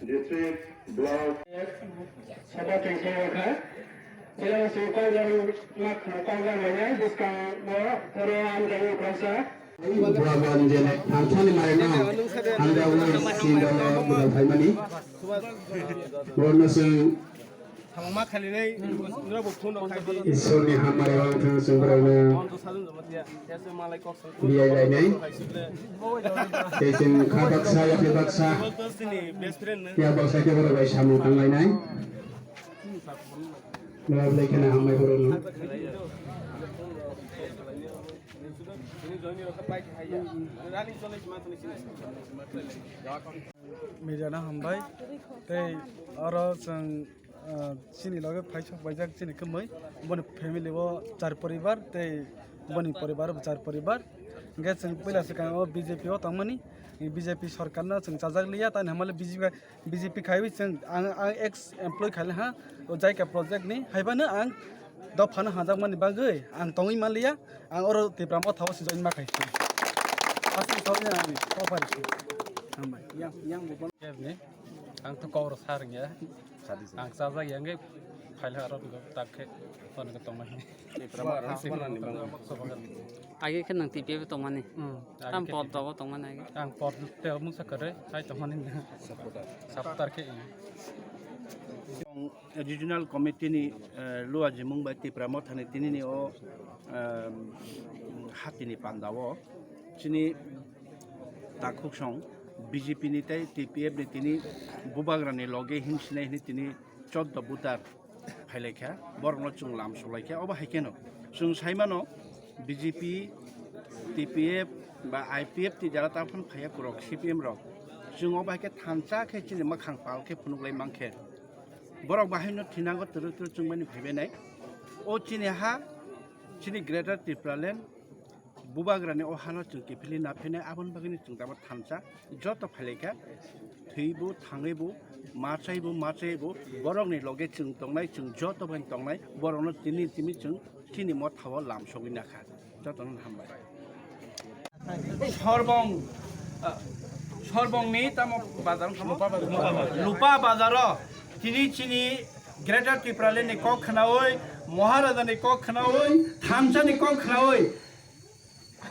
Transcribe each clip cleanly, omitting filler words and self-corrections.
district block Isoni hamai wang thang sumbrana biaya lainai kesin kabaksa ya baksa ya baksa ke berabai samu tang lainai melalui kena hamai boronu media na hambai tei aro sang sini lage paisok bajak sini kemai boni family bo 4 poribar tei boni poribar bo 4 poribar ge sing pila sekang o BJP o tangmani BJP sarkar na sing chajak liya tan hamale BJP khaibi sing ang ex employee khale ha o jai ka project ni haibana ang do phana hajak mani bagai ang tongi malia ang oro Tipra Motha o sijoin ma khai asli sornya ani ko pari hambai yang bo ni ang to kor sarang ya ang saja yang ke Haphailaikha Amarpur takhe pon ke tongmani age kan nang Tpf tongmani am pot daw tongmani ang pot te mung sakare ai tongmani saptar ke regional committee ni luar jemung ba Tipra Motha ni tini ni o hati ni pandawo sini takhuk song BJP ni tai TPF ni tini bubagrani loge hingsnai ni tini 14 butar Haphailaikha borno chung lam solaikha oba haikeno chung saimano BJP TPF ba IPF ti jara tafan phaya kurok CPM rok chung oba ke thancha khe chini makhang pal khe phunuklai mangkhe borok bahaino thinango turu chung mani phaibenai o chini ha chini greater Tipraland bubagrani o hano chung kipili na phine abon bagini chung daba thancha joto Haphailaikha theibu thangaibu machaibu borok ni loge chung tongnai chung joto ban tongnai borok no tini chung tini Motha o lam sogina kha joto non hambai Sorbong ni tamo bazar lupa bazaro chini greater Tipraland ni kok khnaoi Maharaja ni kok khnaoi thamcha ni kok khnaoi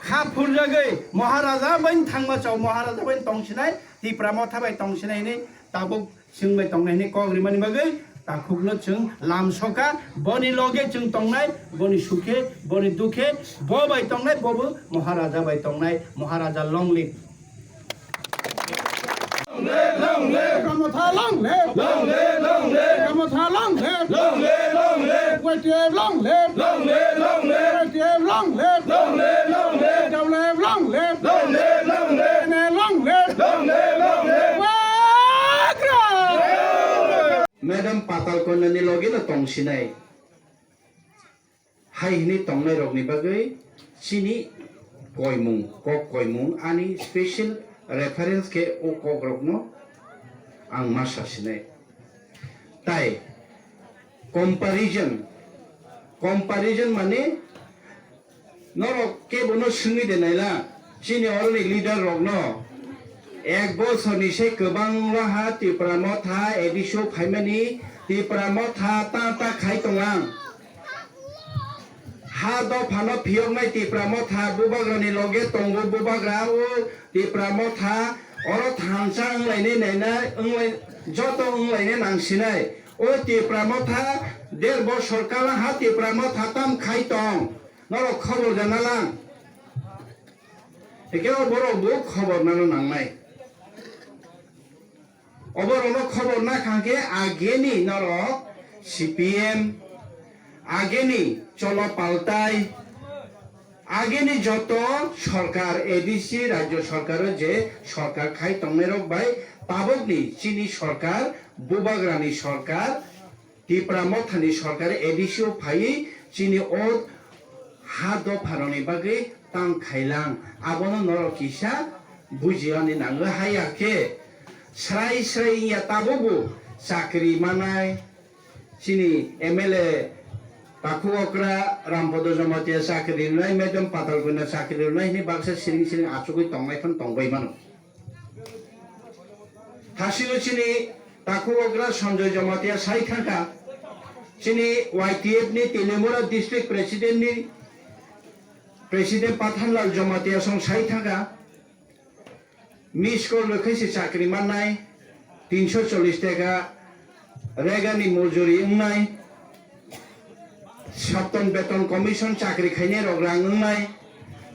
kha phurjagai Maharaja bain thangma chau Maharaja bain tongsinai Tipra Motha bai tongsinai ni tabuk singbai tongnai ni kok rimani bagai takhukno chung lam soka boni loge chung tongnai boni sukhe boni dukhe bo bai tongnai bobu Maharaja bai tongnai Maharaja long live long live Motha long live Motha long live YTF long live YTF long live long live Madam patal ko na nilogi na tong sinay hai ni tong na rog ni bagai sini koimung ani special reference ke o kok rog no ang masa sinay tai comparison mane norok ke bono sungi de naila sini orni leader rog no ek bosor ni se kobang raha Tipra Motha edisho phaimani Tipra Motha ta khai tongang ha do phano phiok nai Tipra Motha bubagrani loge tongbo bubagra o Tipra Motha oro thamcha anglaini naina anglai joto anglaini nangsinai o Tipra Motha der bo sarkar ha Tipra Motha tam khai tong noro khobor janalang ekero boro bu khobor nano nangnai oborno khobor na khangke ageni noro CPM ageni cholo paltai ageni joto sarkar ADC rajyo sarkar je sarkar khai tongnerok bai tabokni chini sarkar bubagrani sarkar Tipra Motha ni sarkar ADC phai chini o hado pharoni bagai tang khailang abono noro kisa bujiani nang hayake Srai ya tabobu sakri manai চিনি MLA Paku okra rampodo jamatia sakri nai medam patal guna sakri nai ni baksa sering asukui tongai pun tongbai manu. Hasil sini Paku okra Sanjay jamatia sai thangka sini YTF ni Telemura district president Pathanlal jamatia song sai thangka miss call lekhaisi sakri manai 340 taka regani mojuri ungnai Sabton beton commission chakri khaine rograng ngai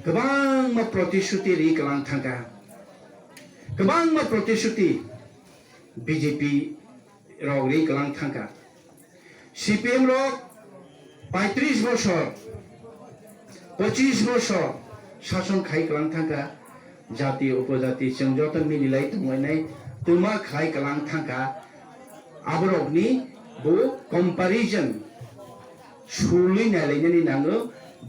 gobang ma protishuti ri kalang thangka gobang ma protishuti BJP rogri kalang thangka CPM rog 35 বছর 25 বছর শাসন খাই কালাং থাকা জাতি উপজাতি जों যত মিলিলাই তংনাই তুমা খাই কালাং থাকা আবরগনি বো কম্পারিজন সুলি নালাইনানি नाङो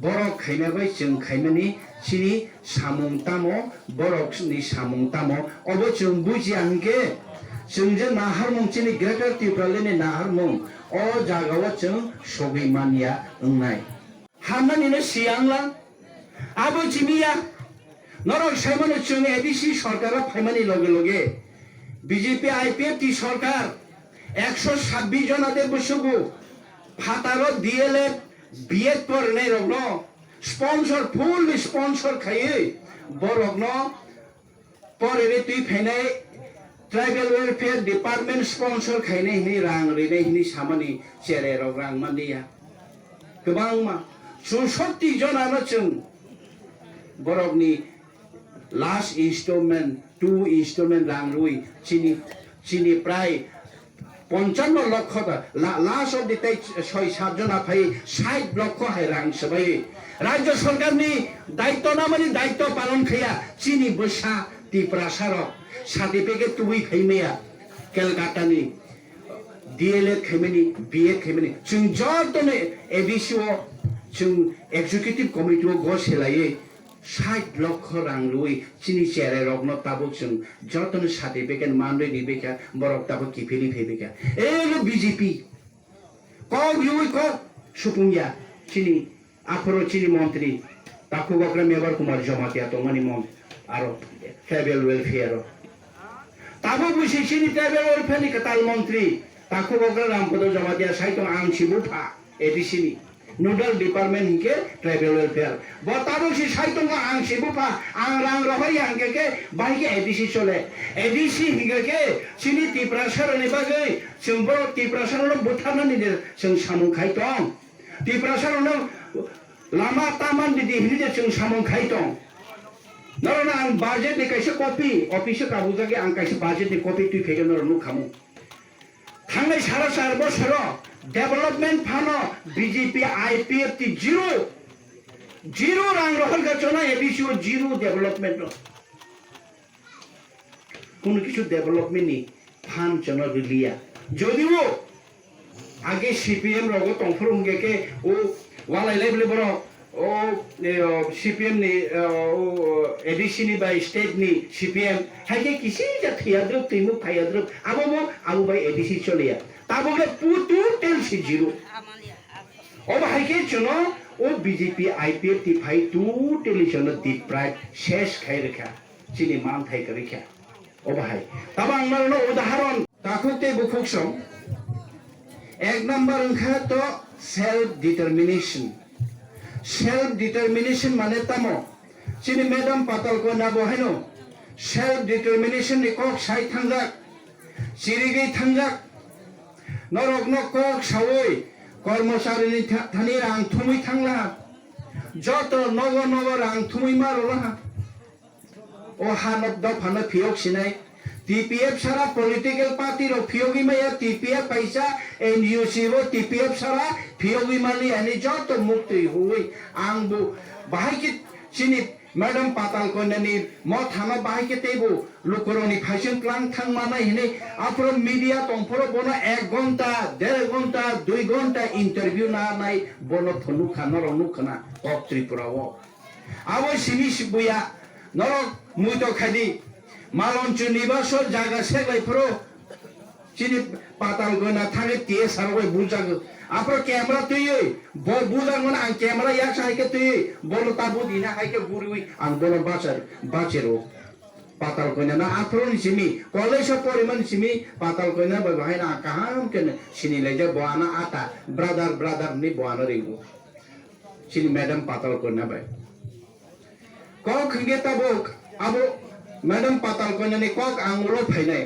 बरक खायनाबाय जों खायमानि सिनि सामुं तामो बरकनि सामुं तामो अबो जों बुजियांगे जों जे नाहारमुं सिनि ग्रेटर त्रिपुरानि नाहारमुं अ जागाव जों सगैमानिया ओंनाय हामनानिनो सियांला आबो जिमिया नरक सायमानो जों एबिसि सरकारा फायमानि लगे लगे बीजेपी आईपीएफ टी सरकार 126 जनादे बसुगु फातारो DLED BEd पढ़ने रगनो स्पॉन्सर फुल स्पॉन्सर खाये बरगनो पढ़े तुई फैने ट्राइबल वेलफेयर डिपार्टमेंट स्पॉन्सर खायने हिनी रांग रेने हिनी सामानी चेरे रग रांग मानिया गोबां मा 64 जनानो जों बरगनि लास्ट इंस्टॉलमेंट 2 इंस्टॉलमेंट रांग रुई चिनी प्राय 55 লক্ষ लास्ट अफ दिताई 6-7 जना फाइ 60 লক্ষ हाय रां सबाय राज्य सरकारनि दायित्व नामानि दायित्व पालन खैया चिनी बसा तिप्रासारक सार्टिफिकेट तुइ खैमेया कलकातानि DLED खैमेनि BEd खैमेनि जों जतने एबिसिओ जों एक्जिक्यूटिव कमिटिव गसेलायै 60 লক্ষ রাং রুই চিনি চেরে রগ্ন তাবক जों যতন সার্টিফিকেট মানরে নিবেকা বরক তাবক কিফিলি ফেবেকা এলো বিজেপি কক রুই কক সুপুংয়া চিনি আফরো চিনি মন্ত্রী তাকু বকরা মেবার কুমার জমাতিয়া তমানি মন আরো ট্রাইবেল ওয়েলফেয়ার তাবক বুঝি চিনি ট্রাইবেল ওয়েলফেয়ার নি কাতাল মন্ত্রী তাকু বকরা রামপদ জমাতিয়া সাইতো আং সিবুফা এডিসিনি नोडल डिपार्टमेंट हिके ट्राइबल वेलफेयर बताबो सि साइतंगा आं सिबुफा आं रां रहाय आंके के बाइके एडिसि चले एडिसि हिगे के सिनि तिप्रासारनि बागै जों बर तिप्रासारनो बुथारनानि जों सामुं खायतं तिप्रासारनो लामा तामान दिदि हिनि जों सामुं खायतं नरना आं बाजेट नि कायसे कपि अफिस काबुजागे आं कायसे बाजेट नि कपि तुइ फेगन नरनु खामु थांनाय 4.5 বছর डेवलपमेंट फानो बीजेपी आईपीएफ टी जीरो रांग रहल गचना एबिसिओ जीरो डेवलपमेंट कोन किछु डेवलपमेंट नि फान जन रिलिया जदिओ आगे सीपीएम रगो तंफरुंगे के ओ वालाय लेबले बरो ओ सीपीएम नि एडीसी नि बाय स्टेट नि सीपीएम हागे किसी जा थियाद्र तिमु फायाद्र आबो बाय एडीसी चलिया ताबोगे पुतु टेलसी जीरो अब हाइके चनो ओ बीजेपी आईपीएफ टी फाइ टू टेलिशन दी प्राइड शेष खाइ रखा चिनि मान थाइ करिखा अब हाइ तब आंनो उदाहरण ताखुते बुखुक्सम एक नंबर अंखा तो सेल्फ डिटरमिनेशन माने तमो चिनि मैडम पातल को ना बहायनो सेल्फ डिटरमिनेशन नि कक साइ थांगा सिरिगै थांगा नरगनो कक सावै कर्मचारिनि थानि रां थुमै थांला जत नग रां थुमै मारला ओ हानत द फान फियक सिनाय टीपीएफ सारा पॉलिटिकल पार्टी रो फियोगी माया टीपीएफ पैसा एनयूसी रो टीपीएफ सारा फियोगी माली अनि जत मुक्ति होई आंबो बाहाय कि सिनि मैडम पाताल कोननि म थाना बाहाय के तेबो लुकरनि फैशन प्लान थां माना हिने आफरो मीडिया तंफरो बना 1 घंटा 1.5 घंटा 2 घंटा इंटरव्यू ना नाय बनो थनु खाना रनु खाना टॉप त्रिपुराओ आबो सिनि सिबुया नरक मुइतो खादि मालंचु निबासो जागा सेलायफोरो चिनि patal gona thane tie saroi bujag apro camera tuye bol bujag mana ang camera yak sai ke tuye bol tabu dina hai ke gurui ang bol bachero patal gona na apro ni simi college poriman simi patal gona ba bahai na kaham ken sini leja boana ata brother ni boana ringo sini madam patal gona ba kok hinge tabok abo madam patal gona ni kok angro phainai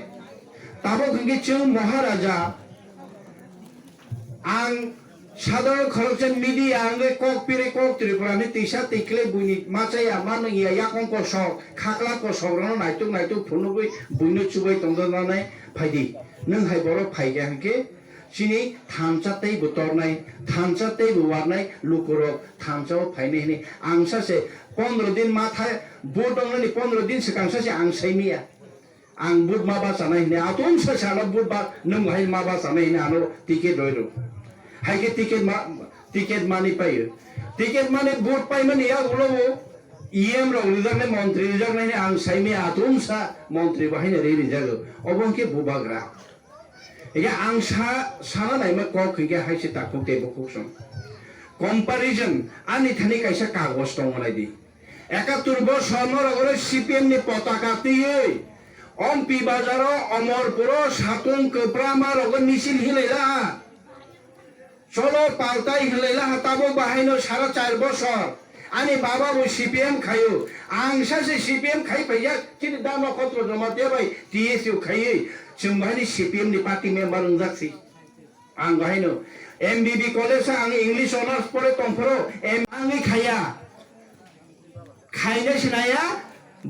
tabok hinge chung maharaja ang সাধারণ খরচের media আঙ্গে cock পিরে cock ত্রিপুরানি তিসা তিকলে বুইনি মাচাইয়া মানো ইয়া ইয়াকং কসক খাকলা কসক রন নাইতুক ফুনুবই বুইনো চুবই তংদনাनै ফাইদি नों हाय बर फाइगा हके सिनि थामचातै बुतरनाय थामचातै बुवारनाय लुकुरक थामचाव फाइने हने आं सासे 15 दिन माथा बुट दंनि 15 दिन सिगां सासे आं सैमिया आं बुट माबा जानाय हने आतम सासाला बुट बा नों हाय माबा जानाय हने आनो टिकेट रयरो हायके टिकेट मानि पायो टिकेट मानि बुट पाइमन या उलबो इएम रो रिजार्ने मन्त्री रिजार्ने आं सैमिया आतम सा मन्त्री बाहायने रे रिजार्गो अबंके बुबाग्रा एगे आं साना नायमा कक हिगे हायसे ताकु टेबो कुसम कम्पारिजन आनि थानि कायसा कागज दं मलायदि 71 বছর নরগরে সিপিএম नि पताका तियै अम्पि बाजारो अमरपुर सातुं कोप्रामा रगन मिसिल हिलेला चलो पाल्टाई हिलेला हाताबो बाहायनो 4.5 বছর आनि बाबाबो सीपीएम खायो आं सासे सीपीएम खाइ फैया किनि दाम नखत्र जमा देबाय टीएसयू खायै जों बाहायनि सीपीएम नि पार्टी मेम्बार उनजाक्सि आं बाहायनो एमबीबी कलेज आं इंग्लिश अनार्स पढे तंफरो एम आंनि खाया खायनो सिनाया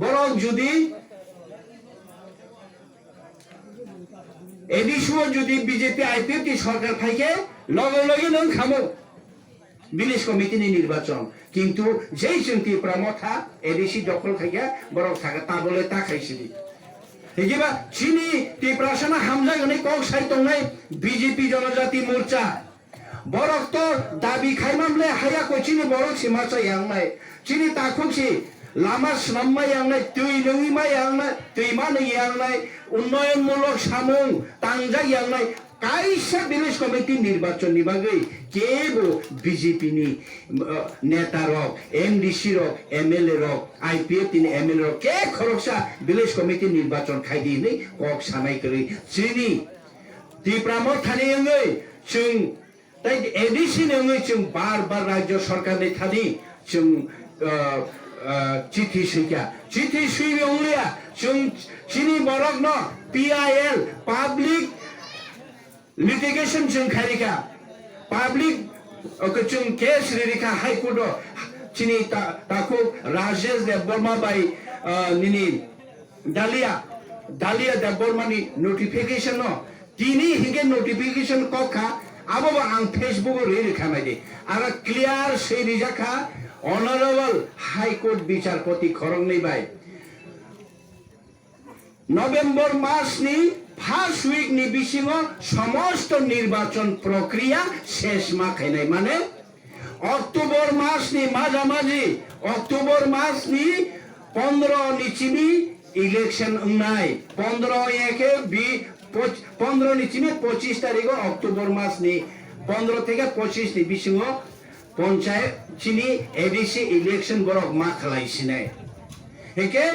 बरक जुदि एडिसुआ जुदि बीजेपी आईपीएफ की सरकार फाइके लगे लगे नों खामो विलेज कमिटिनि निर्वाचन किंतु जेई जों टिप्रा मथा एडिसि दखल खाइया बरक थागा ताबले ताखाइसिदि हेगिबा चिनि टिप्रासना हामजागनै कक साइतंनाय बीजेपी जनजाति मोर्चा बरक तो दाबि खाइमामले हाया कोचिनि बरक सिमाचा यांनाय चिनि ताखुंसि लामा स्नाममा यांनाय दै नङिमा यांनाय दैमा नै यांनाय उन्नयनमूलक सामुं तांजा यांनाय कायसा विलेज कमिटी निर्वाचन नि बागै केबो बीजेपी नि नेता रक एमडीसी रक एमएलए रक आईपीएफ नि एमएलए रक के खरकसा विलेज कमिटी निर्वाचन खाइदि नै कक सानाय करै चिनि टिप्रा मथानि अंगै जों ताइ एडीसी नङै जों बार राज्य सरकार नि थानि जों चिठी सुइबे अंगलिया जों चिनि बरक न पीआईएल पब्लिक लिटिगेशन जों खारिका पब्लिक जों केस रिरिका हाई कोर्ट चिनि ताको राजेश देव बर्मा बाई निनि दालिया देव बर्मा नि नोटिफिकेशन न तिनि हिगे नोटिफिकेशन कखा आबो आं फेसबुक रिरिखा नायदि आरो क्लियर से रिजाखा অনারেবল হাইকোর্ট বিচারপতি খরংনি by November Masoni first week নি বিসিং সমস্ত নির্বাচন প্রক্রিয়া শেষ মাখাইনাই মানে অক্টোবর মাসনি মাঝামাঝি অক্টোবর মাসনি 15 নিচিমি ইলেকশন নাই 15 নিচিমি 25 তারিখ অক্টোবর মাসনি 15 থেকে 25 নি বিসিং पंचायत चिनी एडीसी इलेक्शन बरक मा खालायसिनाय हेके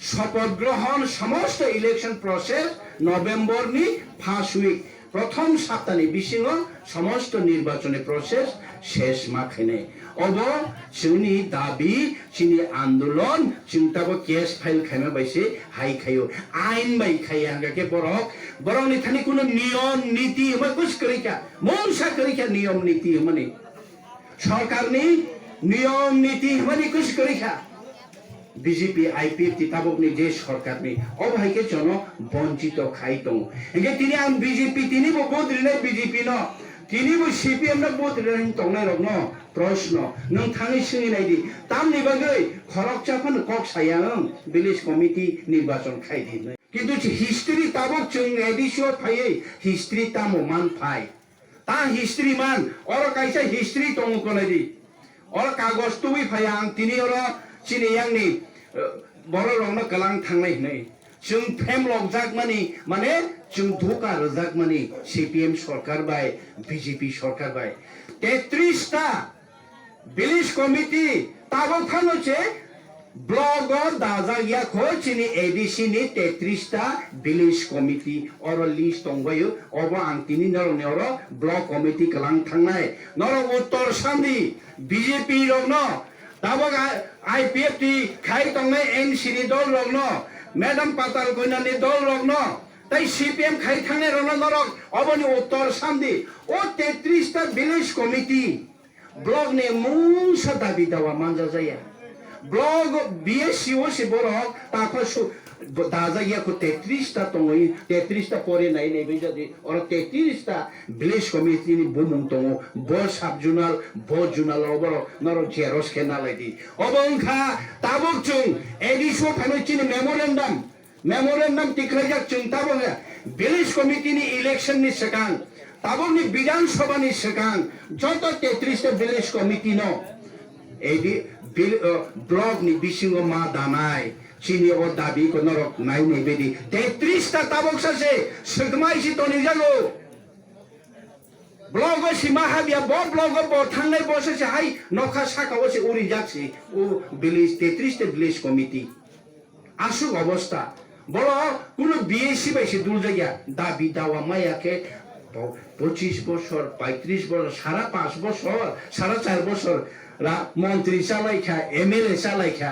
शपथ ग्रहण समस्त इलेक्शन प्रोसेस नवेम्बर नि फार्स्ट वीक प्रथम सप्ताहनि बिसिङ समस्त निर्वाचन प्रोसेस शेष मा खायनाय अब जोंनि दाबि जोंनि आन्दोलन जोंताबो केस फाइल खायमा बायसे हाइ खायो आइन बाय खाया के बरकनि थानि कुनो नियम नीति हम कुछ करिका मनसा करिका नियम नीति हमनि सरकारनि नियम नीति हमनि कुछ करिका बीजेपी आईपीएफ तिताबकनि जे सरकारनि अबहायके जन वंचित खाइ दं एगे तिनि आं बीजेपी तिनि बदरिनाय बीजेपी न तिनि सीपीएम न बदरिनाय दंनाय रग न प्रश्न नों थाङै सोंनायदि तामनि बागै खरकचाफन कक सायां विलेज कमिटी निर्वाचन खाइदि किन्तु हिस्ट्री ताबक जों एडिसो फायै हिस्ट्री तामो मान फाय ता हिस्ट्री मान और कायसा हिस्ट्री दं कोनायदि और कागज तुइ फाया आं तिनि और चिनि यांनि बर रंनो गलां थांनाय नै जों फेम लकजाक माने जों धोखा रजाक माने सीपीएम सरकार बाय बीजेपी सरकार बाय 33টা ভিলেজ কমিটি তাবো ফানোছে ব্লগ দাজাগিয়া খোচিনি এডিসি নি 33টা ভিলেজ কমিটি অর লিস্ট দंगयो অব আংতিনি নরনের ব্লক কমিটি কলাং থাংনাই নর উত্তর সান্দি বিজেপি রগ্ন তাবো আইপিএফ টি খাই তংনাই এনসিনি দল রগ্ন ম্যাডাম পাতাল কইনানি দল রগ্ন তাই সিপিএম খাই থাংনে রগ্ন নরক অবনি উত্তর সান্দি ও 33টা ভিলেজ কমিটি ব্লগ নে মুংসা দাবি দাওয়া মানজা जाया ব্লগ বিএসসিও সে বরক তাকসু দাজাইয়া কো 33টা তংই 33টা পরে নাই নেবে যদি ওর 33টা ভিলেজ কমিটি নি বুমুং তং ব সাব জুনাল ব জুনাল ওবর নর জেরস কেনালাইদি অবংখা তাবক চুং এডিসো ফাইনচিনি মেমোরেন্ডাম টিকরাজাক চুং তাবক ভিলেজ কমিটি নি ইলেকশন নি সেকাং তাবনি বিধানসভা নি সেকাং যত 33টা ভিলেজ কমিটি ন এডি ব্লক নি বিসিং মা দানাই চিনি ও দাবি কোন রক নাই নেবেদি 33টা তাবক সাসে সুগমাইসি তনি জাগো ব্লগ সীমা হাবিয়া ব ব্লগ ব থাংনাই বসেছে হাই নখা শাখাও সে উড়ি যাচ্ছে ও ভিলেজ 33টা ভিলেজ কমিটি আসুক অবস্থা বড় কোন বিএসসি বাইসে দূর জায়গা দাবি দাওয়া মায়াকে 25 বছর 35 বছর সারা 5 বছর সারা 4 বছর মন্ত্রী চালাইখা এমএলএ চালাইখা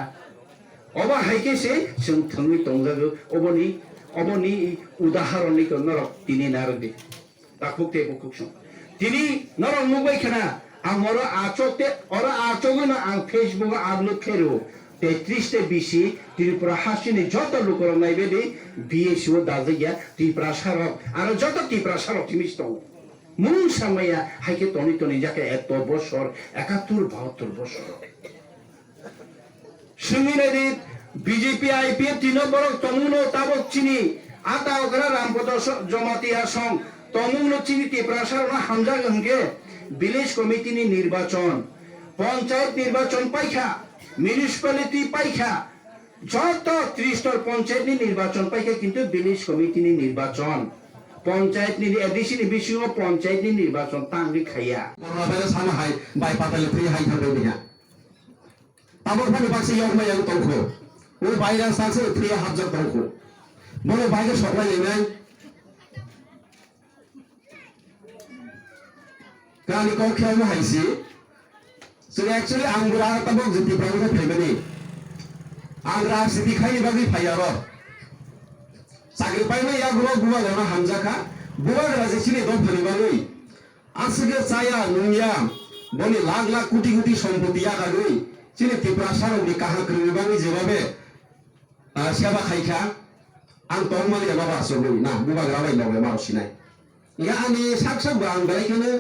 অবা হাইকেছে जों थंगै दंजागो অবনি উদাহরণনি নরক তিনি নারদে তাকুতে বকুকস তিনি নরক মুবাইখানা আমর আচতে অরা আচগনা আং Facebook upload খেরো 33টা BC Tripura Hasini যত লোকর নাইবেদি বিএসও দাজাইয়া ত্রিপ্রাসারক আর যত ত্রিপ্রাসারক তিমিস দं মুং সামাইয়া হাইকে তনি যাকে এত বছর 71-72 বছর সুমিনাদি বিজেপি আইপিএফ তিন বড় তমুনো তাবক চিনি আতা অগ্রা রামপদ জমাতিয়া সং তমুনো চিনি ত্রিপ্রাসারক হামজা গঙ্গে ভিলেজ কমিটি নি নির্বাচন পঞ্চায়েত নির্বাচন পাইখা মিউনিসিপালিটি পাইখা যত 30টা পঞ্চায়েত নি নির্বাচন পাইখা কিন্তু ভিলেজ কমিটি নি নির্বাচন পঞ্চায়েত নি এডিসি নি বিসিও পঞ্চায়েত নি নির্বাচন তাংরি খাইয়া বড়বারে সামা হাই বাই পাতালে ফ্রি হাই থাকবে নিয়া তাবর ফানি পাশে ইয়মায়া তংখো ও বাইরা সাসে ফ্রি হাজার তংখো বড় বাইরে সবাই নাই কানি কো খেয়াল হাইছি সো एक्चुअली आंग्रा तबक जति प्राउड फेबेनि आंग्रा सिति खाइनि बागै फायार सागै पाइनो या गुरो गुवा गना हामजाखा गुवा राजे सिनि दं फरिबागै आसगे चाया नुया बनि लाख कोटी सम्पत्ति यागागै सिनि तिप्रासारक नि काहा क्रमिबागै जेबाबे सेबा खाइखा आं तंमानि बाबा सबै ना गुवा ग्राबाय लगे मारसिनाय या आनि साकसाब आं गायखनो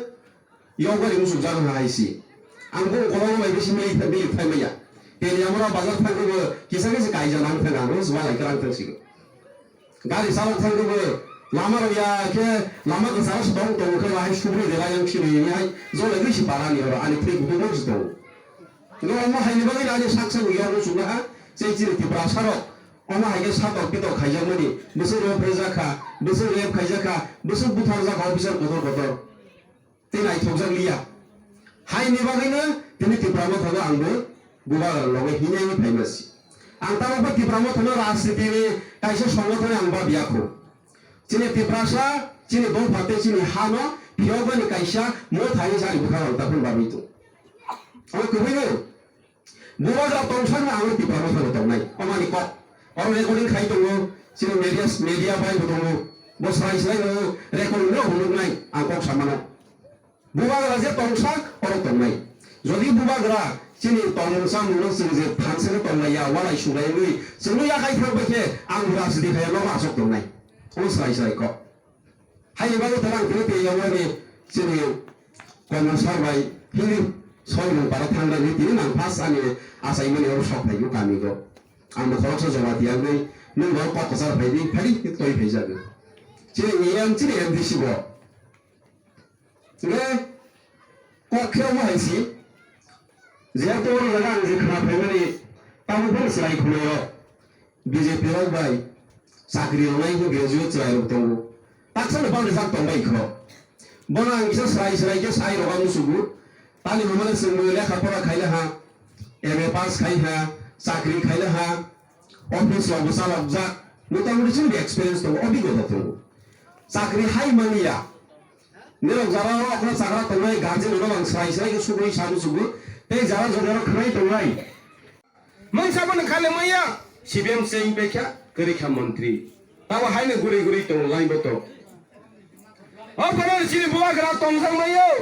यगरि मुसुक जानो हाइसि आंबो गलाव बायदि सिमै थाबि थाइमैया तेनि हमरा बाजार थांगोबो किसाके गायजा नां थांगानो जुवालाय ग्रां थांसिगो गारि साव थांगोबो लामा रया के लामा के साव दं दं के लाय सुब्रि देलाय खिरि हाय जले गैसि बारानि र आनि फ्रि गुबुन दं नो मा हायनि बागै रानि साकसा गयानो सुना जे जिरि तिप्रासारक अमा हायके सातर पितो खायजामनि बिसोर रेजाखा बिसोर रेप खायजाखा बिसोर बुथार जाखा बिसोर गदर तेनाय थगजालिया हायनि बागैनो दिनै तिप्रामा थानो आंबो गुबा लगे हिनायनि फेमास आं ताबो तिप्रामा थानो राजनीतिनि कायसे संगठन आंबा बियाखौ दिनै तिप्रासा दिनै दं फाते दिनै हानो बियावबनि कायसा मो थायो जानि बुखाराव ताफोर बाबितो आं कबैनो गुबा जा तंसान आं तिप्रामा थानो दंनाय अमानि क अर रेकर्डिं खाइ दङ दिनै मेडिया बाय दङ बसरायसलाय दङ रेकर्डिं न हनुनाय आं क सामानो बुबाग्रा जे तंसा अर तंनाय जदि बुबाग्रा चिनि तंसा मुनो जे फांसे तंनाया वालाय सुलायनि जोंनो याखाय थांबायखे आं रासि देखाया मा आसक तंनाय ओसरायसलाय क हायबाबो थारां ग्रुप यावनि चिनि कमन सारबाय हिनि सयनो बारा थांनानै दिनै नां पास आनि आसायमनि अर सफाययो गामिगो आं खरस जमादियानै नों ग पकसार बायदि फारि तय फैजागो चिनि एम चिनि एमडिसिबो 네, 꼭 키워봐 했지. 제가 또 오늘 내가 이제 그나 배면이 땅을 보내서 라이크네요. BJP가 바이 사그리 온라인 그 교주 자유롭다고 taksan bang desak tong bai kho bona ang isa serai ke sai roga musugu tali mamane sengmu lekha pora khaila ha MA pass khai ha চাকরি খাইলে হা অফিস অবস্থা লাভজা মোটামুটি ছিল এক্সপেরিয়েন্স তো অভিজ্ঞতা তো চাকরি হাই মানিয়া নিরক যারা আপনার চাকরা তোলাই গার্জেন হলো সাই সাই সুবই সাবু সুবু এই যারা জনের খাই তোলাই মনসাবন খালে মাইয়া সিবিএম সিং পেখা করিখা মন্ত্রী তাও হাইনে গুরি গুরি তো লাইব তো ও পরে সিনি বুয়া গ্রা তমসাং মাইও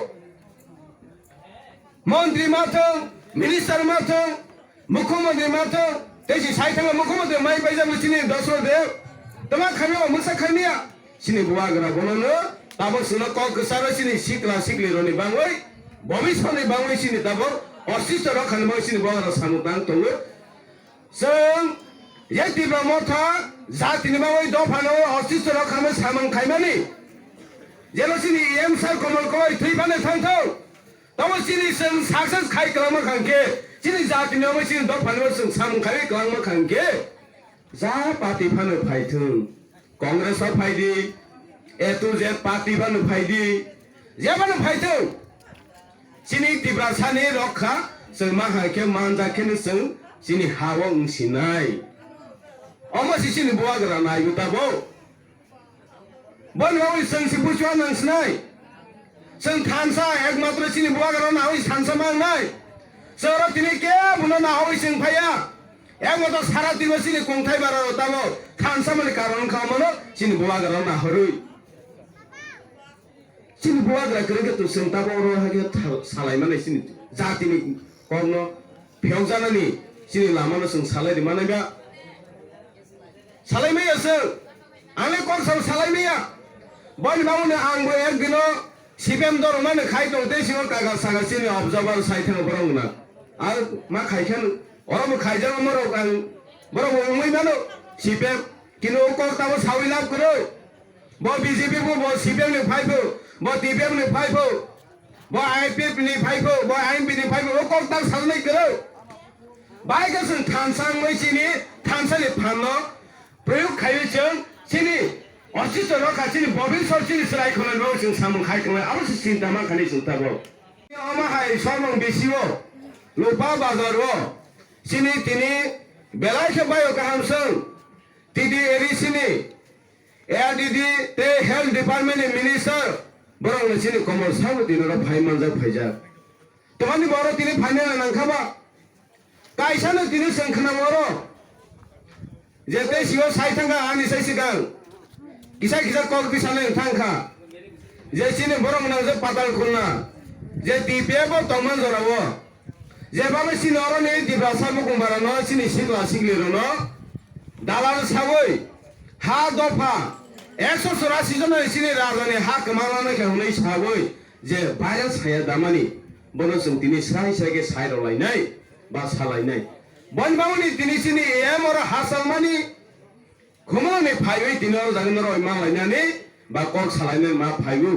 মন্ত্রী মাথং মিনিস্টার মাথং মুখ্যমন্ত্রী মাথো তেজি সাইথাঙ্গা মুখ্যমন্ত্রী মাই বাইজাম চিনি দশর দেব তোমা খামিও মুসা খামিয়া চিনি বুয়াগ্রা বননো তাবো সুনো কক সারা চিনি সিকলা সিকলি রনি বাংওই ভবিষ্যনি বাংওই চিনি তাবো অশিষ্ট রখান মই চিনি বুয়াগ্রা সামু তাং তঙ্গো जों Yaktiba Motha জাতিনি বাংওই দফানো অশিষ্ট রখান মই সামং খাইমানি যেলো চিনি এমসার কমল কই থৈবানে থাংথौ তাবো চিনি जों সাকসেস খাই কলামা খাंके Sini zaat ini orang sini dok panen orang sama kali kelang makan ke, zat parti panen paytung, kongres apa paydi, itu zat parti panen paydi, zat panen paytung. Sini Tiprasani rokha, semua hake manja kene sini hawang sinai. Oma sini buat geranai kita bo. Bon awal si pujuan nang sinai, tansa ek matra sini buat geranai awal tansa mangai. Seorang ini kaya bulan awal sing paya, yang mau sarat di sini kongtai baru tahu, kan sama di karon kamu sini buat geran nahurui, sini buat geran kerja tu sentap orang lagi salai mana sini, zat ini kono, piawjana ni sini lama nu seng salai di mana ya, salai mana seng, ane kong sama salai mana, boleh bangun anggo yang gino, CPM dorong mana kait dong, desi orang kagak sangat sini observer saya tengok orang mana. আর মা খাইছেন ওরা মো খাইছেন আমার বড় ওই মানো CPM কিন্তু ও cock তাও সাউরি লাভ করো ব বিজেপি বো সিপিএম নে ফাইবো ব টিপিএম নে ফাইবো ব আইপিএফ নে ফাইবো ব আইএমপি নে ফাইবো ও কক তাও সাউরি করো বাইগাসন থানসাং মইছিনি থানসালে ফানো প্রয়োগ খাইছেন সিনি অশিষ্ট রকা সিনি ববিল সরচিনি সরাই খনন বো जों সামু খাইখলে আবশ্য চিন্তা মা খালি চিন্তাবো আমা হাই সর্বং বেশিও lupa bazarwo sini tini belai kebayo kahamseng tidi eri sini didi te health department minister borong sini Kamal Kalai tini ro phai manja phaija tomani boro tini phaine nangkhaba kaisano tini sengkhna boro jete siyo saithanga ani saisigang kisa kisa kok bisane thangkha je sini borong nang je patal khulna je Tpf tongman jorawo যেভাবে sini orang ni Tiprasarok kumbarano sini sikla sikliro no dalal saboi ha dofa 184 জন sini rajani ha kamalana khaunai saboi je bayar saya damani bono जों tini sai sai sai rolainai ba salainai bon bamuni tini sini em ora hasalmani khumani phaioi tini ora jagno roi malainani ba kok salainai ma phaiu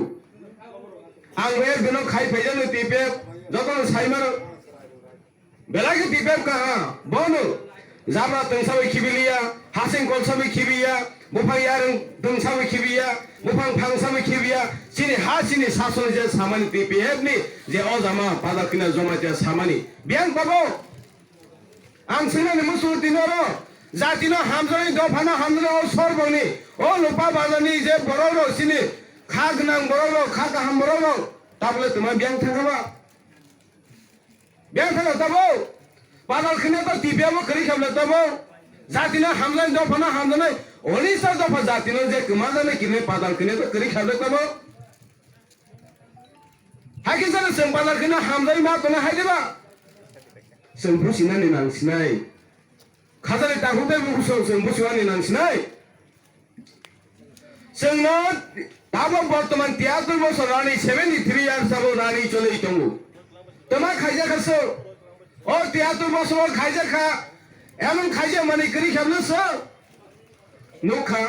ang wer geno khai phaijano Tpf jokon saimaro Belagi Tpf kaha bono zabra tengsawi kibilia haseng kolsawi kibiya bupang yareng tengsawi kibiya bupang phangsawi kibiya sini ha sini sason je samani Tpf ni je ozama pada kina joma je samani biang babo ang sina ni musul tinoro zatino hamjani dofana hamjani o sorbong ni o lupa bazani je bororo sini khag nang bororo khag ham bororo table tuma biang thangaba biang thang tabo padal khine to Tpf kari khamle tabo zatina hamlan dofana hamjani oni sar dofa zatino je kmazane kine padal khine to kari khamle tabo hakin sana seng padal khine hamjai ma tona haideba seng businani nang sinai khazale takute buso seng busiwani nang sinai sengno tabo বর্তমান 73 বছর রানী 73 years আবো রানী চলেই তঙ্গু তোমা খাইজা খাসো ও 73 বছর খাইজা খা এমন খাইজা মানে করি খাবলছ নুখা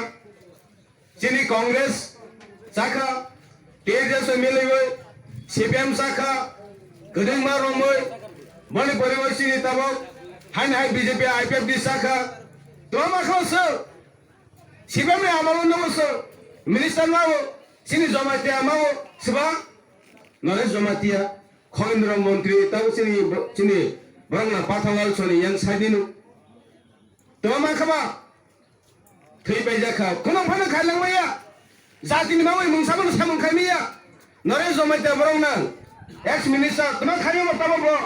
চিনি কংগ্রেস সাখা টিআরএস মিলিবই সিপিএম সাখা গদিং মারমই বলি পরিবই চিনি তাবো হাই হাই বিজেপি আইপিএফ দি সাখা তোমা খাসো সিপিএম আমল নমস मिनिस्टार मावो सिनि जमातिया मावो सेबा नरे जमातिया खरेन्द्र मन्त्री ताव सिनि बरंना पाथावाल सनि यां साइदिनु तो मा खमा थैबाय जाखा कोनो फानो खायलांबाया जातिनि मावै मुंसाबो सामोन खायमिया नरे जमातिया बरंना एक्स मिनिस्टार तमा खायमो ताबो